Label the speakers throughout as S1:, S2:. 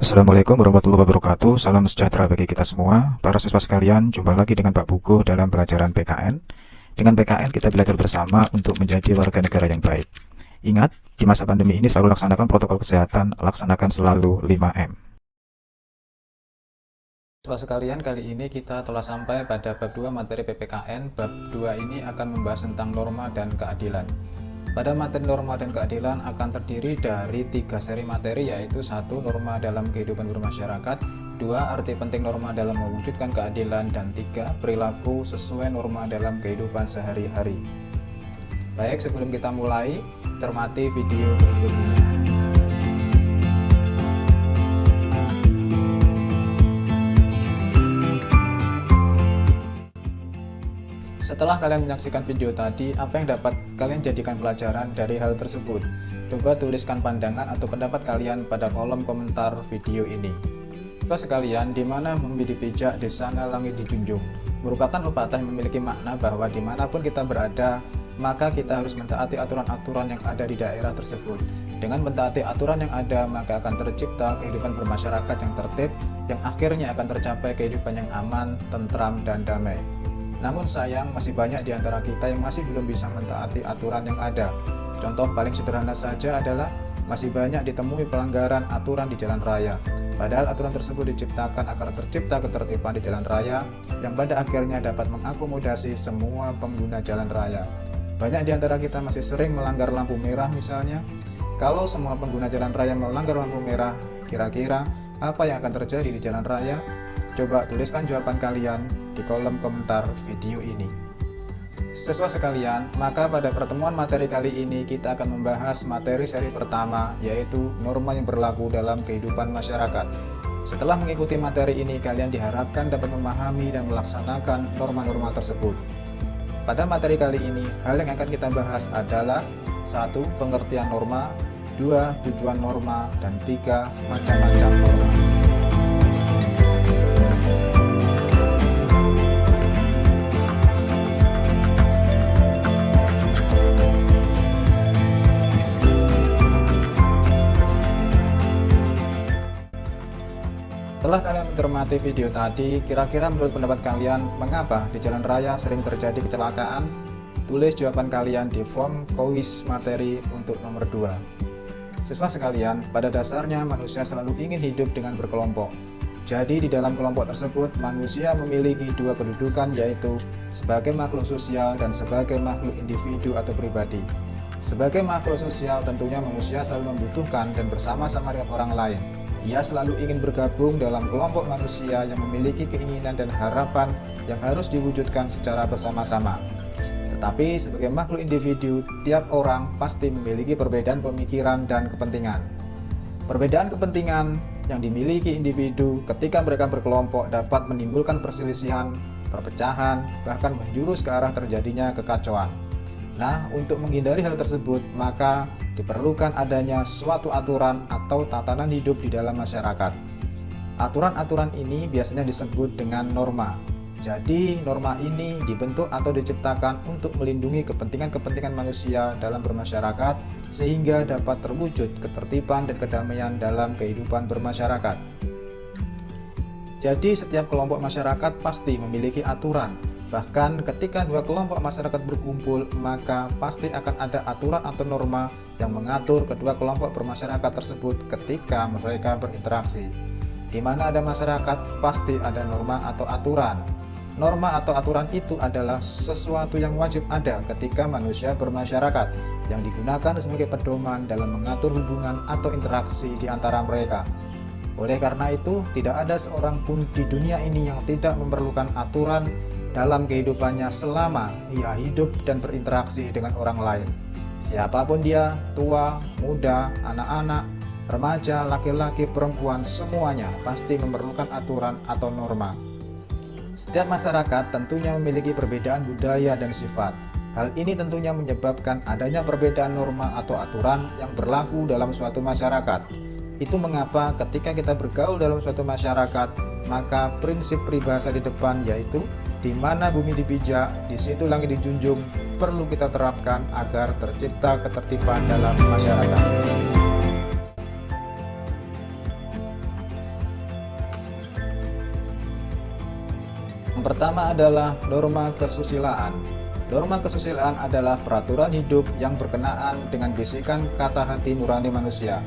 S1: Assalamualaikum warahmatullahi wabarakatuh. Salam sejahtera bagi kita semua. Para siswa sekalian, jumpa lagi dengan Pak Bugo dalam pelajaran PKN. Dengan PKN kita belajar bersama untuk menjadi warga negara yang baik. Ingat, di masa pandemi ini selalu laksanakan protokol kesehatan, laksanakan selalu 5M.
S2: Siswa sekalian, kali ini kita telah sampai pada bab 2 materi PPKN. Bab 2 ini akan membahas tentang norma dan keadilan. Pada materi norma dan keadilan akan terdiri dari 3 seri materi, yaitu 1. Norma dalam kehidupan bermasyarakat, 2. Arti penting norma dalam mewujudkan keadilan, dan 3. Perilaku sesuai norma dalam kehidupan sehari-hari. Baik, sebelum kita mulai, cermati video berikut ini. Setelah kalian menyaksikan video tadi, apa yang dapat kalian jadikan pelajaran dari hal tersebut? Coba tuliskan pandangan atau pendapat kalian pada kolom komentar video ini. Siswa sekalian, di mana bumi dipijak, di sana langit dijunjung, merupakan pepatah yang memiliki makna bahwa dimanapun kita berada, maka kita harus mentaati aturan-aturan yang ada di daerah tersebut. Dengan mentaati aturan yang ada, maka akan tercipta kehidupan bermasyarakat yang tertib, yang akhirnya akan tercapai kehidupan yang aman, tentram, dan damai. Namun sayang, masih banyak di antara kita yang masih belum bisa mentaati aturan yang ada. Contoh paling sederhana saja adalah masih banyak ditemui pelanggaran aturan di jalan raya. Padahal aturan tersebut diciptakan agar tercipta ketertiban di jalan raya yang pada akhirnya dapat mengakomodasi semua pengguna jalan raya. Banyak di antara kita masih sering melanggar lampu merah misalnya. Kalau semua pengguna jalan raya melanggar lampu merah, kira-kira apa yang akan terjadi di jalan raya? Coba tuliskan jawaban kalian di kolom komentar video ini. Siswa sekalian, maka pada pertemuan materi kali ini kita akan membahas materi seri pertama, yaitu norma yang berlaku dalam kehidupan masyarakat. Setelah mengikuti materi ini, kalian diharapkan dapat memahami dan melaksanakan norma-norma tersebut. Pada materi kali ini, hal yang akan kita bahas adalah 1. Pengertian norma, 2. Tujuan norma, dan 3. Macam-macam norma. Setelah kalian mencermati video tadi, kira-kira menurut pendapat kalian, mengapa di jalan raya sering terjadi kecelakaan? Tulis jawaban kalian di form kuis materi untuk nomor 2. Siswa sekalian, pada dasarnya manusia selalu ingin hidup dengan berkelompok. Jadi di dalam kelompok tersebut, manusia memiliki 2 kedudukan, yaitu sebagai makhluk sosial dan sebagai makhluk individu atau pribadi. Sebagai makhluk sosial, tentunya manusia selalu membutuhkan dan bersama-sama dengan orang lain. Ia selalu ingin bergabung dalam kelompok manusia yang memiliki keinginan dan harapan yang harus diwujudkan secara bersama-sama. Tetapi sebagai makhluk individu, tiap orang pasti memiliki perbedaan pemikiran dan kepentingan. Perbedaan kepentingan yang dimiliki individu ketika mereka berkelompok dapat menimbulkan perselisihan, perpecahan, bahkan menjurus ke arah terjadinya kekacauan. Nah, untuk menghindari hal tersebut, maka diperlukan adanya suatu aturan atau tatanan hidup di dalam masyarakat. Aturan-aturan ini biasanya disebut dengan norma. Jadi, norma ini dibentuk atau diciptakan untuk melindungi kepentingan-kepentingan manusia dalam bermasyarakat sehingga dapat terwujud ketertiban dan kedamaian dalam kehidupan bermasyarakat. Jadi, setiap kelompok masyarakat pasti memiliki aturan. Bahkan ketika 2 kelompok masyarakat berkumpul, maka pasti akan ada aturan atau norma yang mengatur kedua kelompok bermasyarakat tersebut ketika mereka berinteraksi. Di mana ada masyarakat, pasti ada norma atau aturan. Norma atau aturan itu adalah sesuatu yang wajib ada ketika manusia bermasyarakat, yang digunakan sebagai pedoman dalam mengatur hubungan atau interaksi di antara mereka. Oleh karena itu, tidak ada seorang pun di dunia ini yang tidak memerlukan aturan dalam kehidupannya selama ia hidup dan berinteraksi dengan orang lain. Siapapun dia, tua, muda, anak-anak, remaja, laki-laki, perempuan, semuanya pasti memerlukan aturan atau norma. Setiap masyarakat tentunya memiliki perbedaan budaya dan sifat. Hal ini tentunya menyebabkan adanya perbedaan norma atau aturan yang berlaku dalam suatu masyarakat. Itu mengapa ketika kita bergaul dalam suatu masyarakat, maka prinsip peribahasa di depan, yaitu di mana bumi dipijak, di situ langit dijunjung, perlu kita terapkan agar tercipta ketertiban dalam masyarakat. Yang pertama adalah norma kesusilaan. Norma kesusilaan adalah peraturan hidup yang berkenaan dengan bisikan kata hati nurani manusia.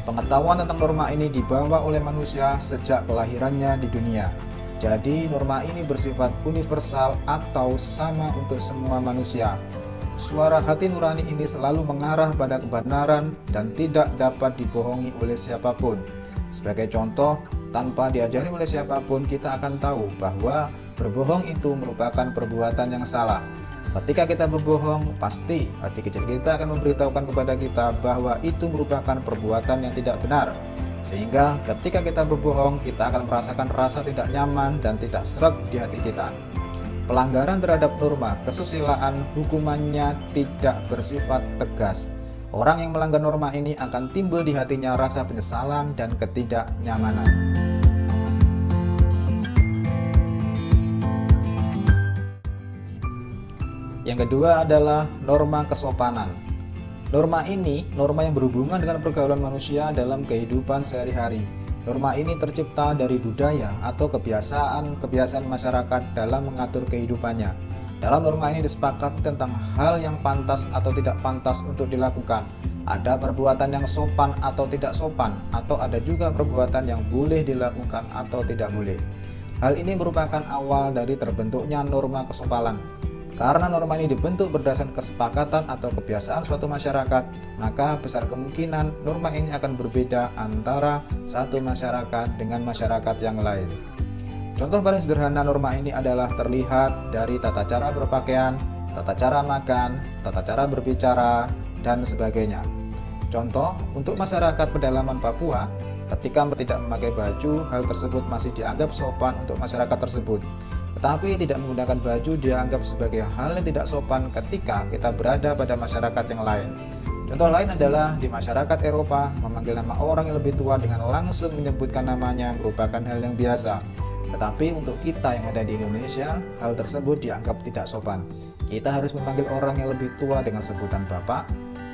S2: Pengetahuan tentang norma ini dibawa oleh manusia sejak kelahirannya di dunia. Jadi norma ini bersifat universal atau sama untuk semua manusia. Suara hati nurani ini selalu mengarah pada kebenaran dan tidak dapat dibohongi oleh siapapun. Sebagai contoh, tanpa diajari oleh siapapun kita akan tahu bahwa berbohong itu merupakan perbuatan yang salah. Ketika kita berbohong, pasti hati kecil kita akan memberitahukan kepada kita bahwa itu merupakan perbuatan yang tidak benar. Sehingga ketika kita berbohong, kita akan merasakan rasa tidak nyaman dan tidak sreg di hati kita. Pelanggaran terhadap norma kesusilaan hukumannya tidak bersifat tegas. Orang yang melanggar norma ini akan timbul di hatinya rasa penyesalan dan ketidaknyamanan. Yang kedua adalah norma kesopanan. Norma ini norma yang berhubungan dengan pergaulan manusia dalam kehidupan sehari-hari. Norma ini tercipta dari budaya atau kebiasaan masyarakat dalam mengatur kehidupannya. Dalam norma ini disepakati tentang hal yang pantas atau tidak pantas untuk dilakukan. Ada perbuatan yang sopan atau tidak sopan, atau ada juga perbuatan yang boleh dilakukan atau tidak boleh. Hal ini merupakan awal dari terbentuknya norma kesopanan. Karena norma ini dibentuk berdasarkan kesepakatan atau kebiasaan suatu masyarakat, maka besar kemungkinan norma ini akan berbeda antara satu masyarakat dengan masyarakat yang lain. Contoh paling sederhana norma ini adalah terlihat dari tata cara berpakaian, tata cara makan, tata cara berbicara, dan sebagainya. Contoh, untuk masyarakat pedalaman Papua, ketika tidak memakai baju, hal tersebut masih dianggap sopan untuk masyarakat tersebut. Tetapi tidak menggunakan baju dianggap sebagai hal yang tidak sopan ketika kita berada pada masyarakat yang lain. Contoh lain adalah di masyarakat Eropa, memanggil nama orang yang lebih tua dengan langsung menyebutkan namanya merupakan hal yang biasa. Tetapi untuk kita yang ada di Indonesia, hal tersebut dianggap tidak sopan. Kita harus memanggil orang yang lebih tua dengan sebutan bapak,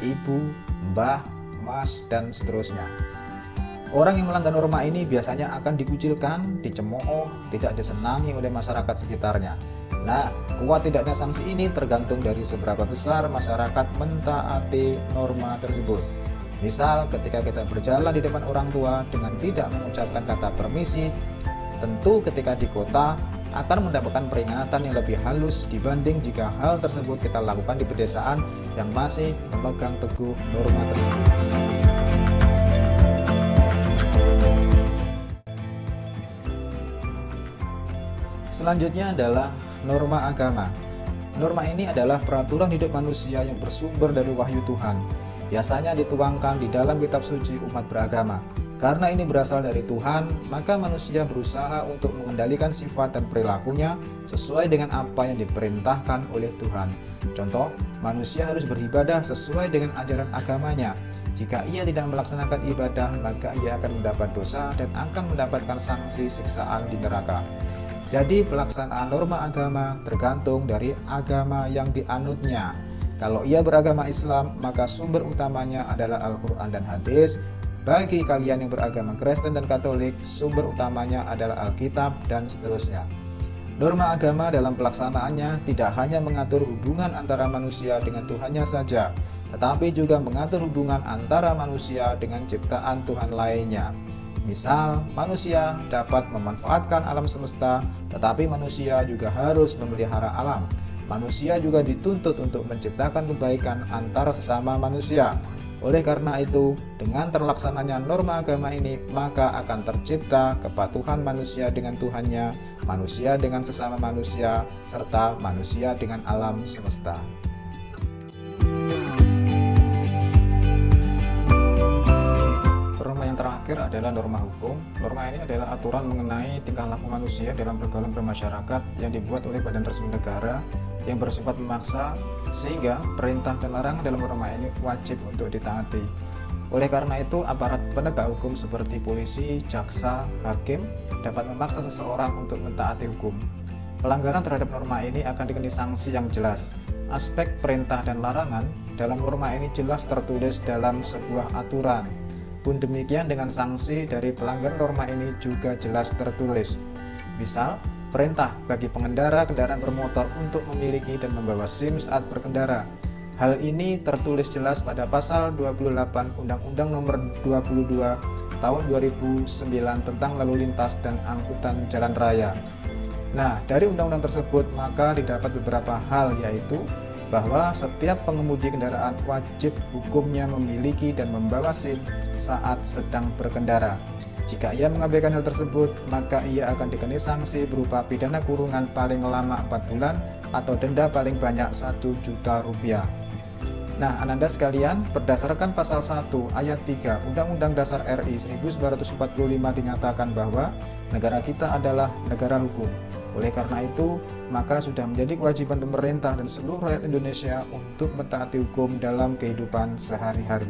S2: ibu, mbah, mas, dan seterusnya. Orang yang melanggar norma ini biasanya akan dikucilkan, dicemooh, tidak disenangi oleh masyarakat sekitarnya. Nah, kuat tidaknya sanksi ini tergantung dari seberapa besar masyarakat mentaati norma tersebut. Misal, ketika kita berjalan di depan orang tua dengan tidak mengucapkan kata permisi, tentu ketika di kota akan mendapatkan peringatan yang lebih halus dibanding jika hal tersebut kita lakukan di pedesaan yang masih memegang teguh norma tersebut. Selanjutnya adalah norma agama. Norma ini adalah peraturan hidup manusia yang bersumber dari wahyu Tuhan. Biasanya dituangkan di dalam kitab suci umat beragama. Karena ini berasal dari Tuhan, maka manusia berusaha untuk mengendalikan sifat dan perilakunya sesuai dengan apa yang diperintahkan oleh Tuhan. Contoh, manusia harus beribadah sesuai dengan ajaran agamanya. Jika ia tidak melaksanakan ibadah, maka ia akan mendapat dosa dan akan mendapatkan sanksi siksaan di neraka. Jadi pelaksanaan norma agama tergantung dari agama yang dianutnya. Kalau ia beragama Islam, maka sumber utamanya adalah Al-Quran dan Hadis. Bagi kalian yang beragama Kristen dan Katolik, sumber utamanya adalah Alkitab dan seterusnya. Norma agama dalam pelaksanaannya tidak hanya mengatur hubungan antara manusia dengan Tuhannya saja, tetapi juga mengatur hubungan antara manusia dengan ciptaan Tuhan lainnya. Misal, manusia dapat memanfaatkan alam semesta, tetapi manusia juga harus memelihara alam. Manusia juga dituntut untuk menciptakan kebaikan antara sesama manusia. Oleh karena itu, dengan terlaksananya norma agama ini, maka akan tercipta kepatuhan manusia dengan Tuhannya, manusia dengan sesama manusia, serta manusia dengan alam semesta. Norma yang terakhir adalah norma hukum. Norma ini adalah aturan mengenai tingkah laku manusia dalam pergaulan bermasyarakat yang dibuat oleh badan resmi negara yang bersifat memaksa, sehingga perintah dan larangan dalam norma ini wajib untuk ditaati. Oleh karena itu, aparat penegak hukum seperti polisi, jaksa, hakim dapat memaksa seseorang untuk mentaati hukum. Pelanggaran terhadap norma ini akan dikenai sanksi yang jelas. Aspek perintah dan larangan dalam norma ini jelas tertulis dalam sebuah aturan. Pun demikian dengan sanksi dari pelanggar norma ini juga jelas tertulis. Misal, Perintah bagi pengendara kendaraan bermotor untuk memiliki dan membawa SIM saat berkendara. Hal ini tertulis jelas pada pasal 28 Undang-Undang Nomor 22 Tahun 2009 tentang Lalu Lintas dan Angkutan Jalan Raya. Nah, dari undang-undang tersebut maka didapat beberapa hal, yaitu bahwa setiap pengemudi kendaraan wajib hukumnya memiliki dan membawa SIM saat sedang berkendara. Jika ia mengabaikan hal tersebut, maka ia akan dikenai sanksi berupa pidana kurungan paling lama 4 bulan atau denda paling banyak 1 juta rupiah. Nah, Ananda sekalian, berdasarkan pasal 1 ayat 3 Undang-Undang Dasar RI 1945 dinyatakan bahwa negara kita adalah negara hukum. Oleh karena itu, maka sudah menjadi kewajiban pemerintah dan seluruh rakyat Indonesia untuk mentaati hukum dalam kehidupan sehari-hari.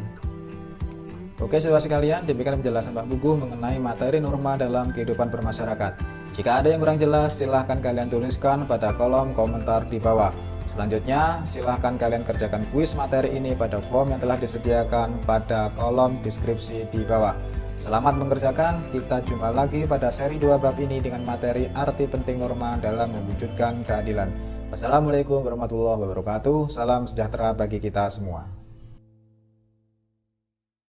S2: Oke saudara sekalian, demikian penjelasan Pak Buguh mengenai materi norma dalam kehidupan bermasyarakat. Jika ada yang kurang jelas, silahkan kalian tuliskan pada kolom komentar di bawah. Selanjutnya, silahkan kalian kerjakan kuis materi ini pada form yang telah disediakan pada kolom deskripsi di bawah. Selamat mengerjakan, kita jumpa lagi pada seri 2 bab ini dengan materi arti penting norma dalam mewujudkan keadilan. Wassalamualaikum warahmatullahi wabarakatuh, salam sejahtera bagi kita semua.